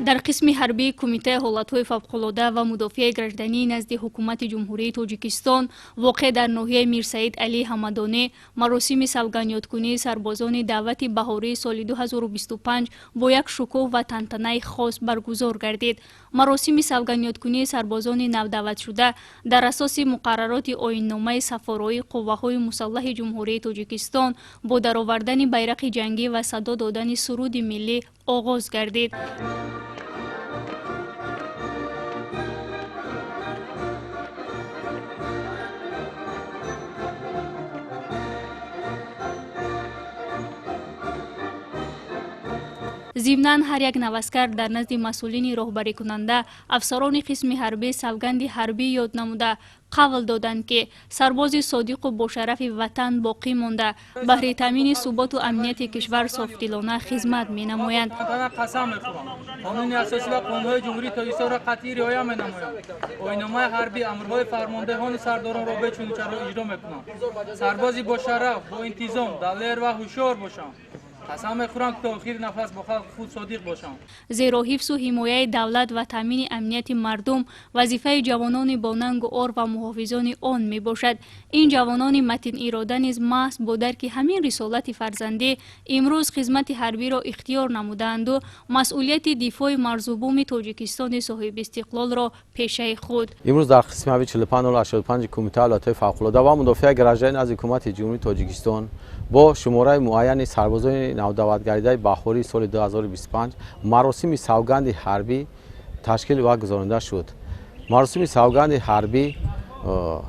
дар қисми ҳарбии Кумитаи ҳолатҳои фавқулода ва мудофиаи гражданӣ назди ҳукумати ҷумҳурии Тоҷикистон воқеъ дар ноҳияи Мирсаид Алӣ Ҳамадонӣ маросими савганёткунии сарбозони даъвати баҳории соли 2025 бо як шукӯҳ ва тантанаи хос баргузор гардид. Маросими савганёткунии сарбозони навдаъватшуда дар асоси муқаррароти оинномаи сафороии қувваҳои мусаллаҳи ҷумҳурии Тоҷикистон бо даровардани байрақи ҷангӣ ва садо додани суруди миллӣ оғоз гардид. зимнан ҳар як наваскар дар назди масъулини роҳбарикунанда афсарони қисми ҳарбӣ савганди ҳарбӣ ёд намуда қавл доданд ки сарбози содиқу бошарафи ватан боқӣ монда баҳри таъмини суботу амнияти кишвар софдилона хизмат менамоянд. қасам мехӯрам қонуни асосӣ ва қонунҳои ҷумҳурии Тоҷикистонро қатъӣ риоя менамоям. оинномаи ҳарбӣ амрҳои фармондеҳону сардоронро бечунучаро иҷро мекунам. сарбози бошараф бо интизом далер ва ҳушёр бошам. қасам мехӯрам ки то охири нафас бо халқи худ содиқ бошам. зеро ҳифзу ҳимояи давлат ва таъмини амнияти мардум вазифаи ҷавонони бо нангу ор ва муҳофизони он мебошад. ин ҷавонони матинирода низ маҳз бо дарки ҳамин рисолати фарзандӣ имрӯз хизмати ҳарбиро ихтиёр намудаанду масъулияти дифои марзубуми Тоҷикистони соҳибистиқлолро пешаи худ. имрӯз дар қисми ҳави 45 Кумитаи ҳолатҳои фавқулода ва мудофиаи гражданӣ назди ҳукумати ҷумҳурии Тоҷикистон бо шумораи муайяни сарбозони навдаъватгардаи баҳории соли 2025 маросими савганди ҳарбӣ ташкил ва гузаронида шуд. маросими савганди ҳарбӣ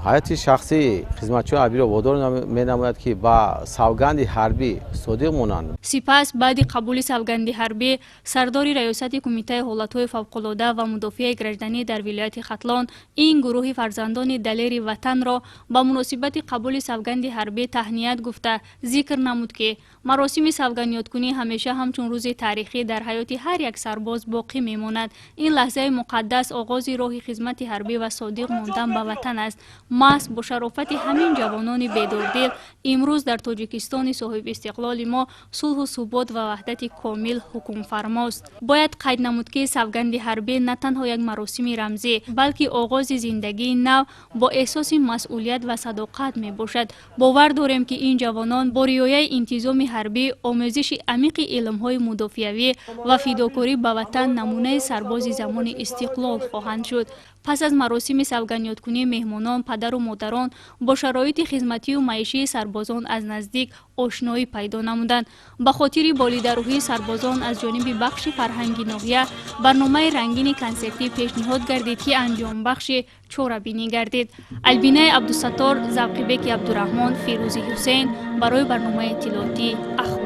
ҳайати шахсии хизматчиёни ҳарбиро водор менамояд ки ба савганди ҳарбӣ содиқ монанд. сипас баъди қабули савганди ҳарбӣ сардори раёсати Кумитаи ҳолатҳои фавқулода ва мудофиаи гражданӣ дар вилояти Хатлон ин гурӯҳи фарзандони далери ватанро ба муносибати қабули савганди ҳарбӣ таҳният гуфта зикр намуд ки маросими савганёткунӣ ҳамеша ҳамчун рӯзи таърихӣ дар ҳаёти ҳар як сарбоз боқӣ мемонад. ин лаҳзаи муқаддас оғози роҳи хизмати ҳарбӣ ва содиқ мондан ба ватан аст. маҳз бо шарофати ҳамин ҷавонони бедордил имрӯз дар Тоҷикистони соҳибистиқлоли мо сулҳу субот ва ваҳдати комил ҳукмфармост. бояд қайд намуд ки савганди ҳарбӣ на танҳо як маросими рамзӣ балки оғози зиндагии нав бо эҳсоси масъулият ва садоқат мебошад. бовар дорем ки ин ҷавонон бо риояи интизоми ҳарбӣ омӯзиши амиқи илмҳои мудофиавӣ ва фидокорӣ ба ватан намунаи сарбози замони истиқлол хоҳанд шуд. пас аз маросими савганёткунии меҳмонон падару модарон бо шароити хизматию маишии сарбозон аз наздик ошноӣ пайдо намуданд. ба хотири болидарӯҳии сарбозон аз ҷониби бахши фарҳанги ноҳия барномаи рангини консертӣ пешниҳод гардид ки анҷомбахши чорабинӣ гардид. Альбинаи Абдусаттор, Завқибеки Абдураҳмон, Фирӯзи Ҳусейн барои барномаи иттилоотӣ Ахбор.